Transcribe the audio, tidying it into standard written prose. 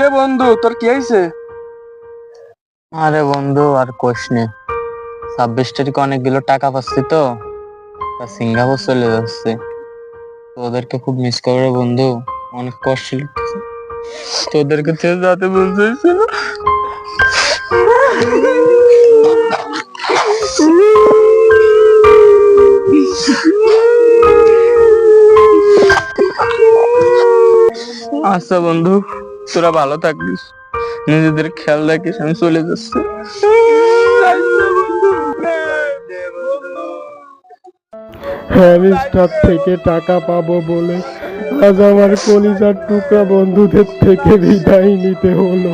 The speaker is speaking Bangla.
কিরে বন্ধু, তোর কি হয়েছে? আরে বন্ধু আর কোশ নে। 26 তারিখে অনেকগুলো টাকা পাচ্ছি তো, তা সিঙ্গাপুর চলে যাচ্ছে। তো ওদেরকে খুব মিস করে বন্ধু, অনেক কষ্ট লাগছে। তোদেরকে ছেড়ে যেতে বলছিল। আচ্ছা বন্ধু, তোরা ভালো থাকিস, নিজেদের খেয়াল রাখিস, আমি চলে যাচ্ছি। হ্যারিস্টার থেকে টাকা পাবো বলে আজ আমার কলিজার টুকরা বন্ধুদের থেকে বিদায় নিতে হলো।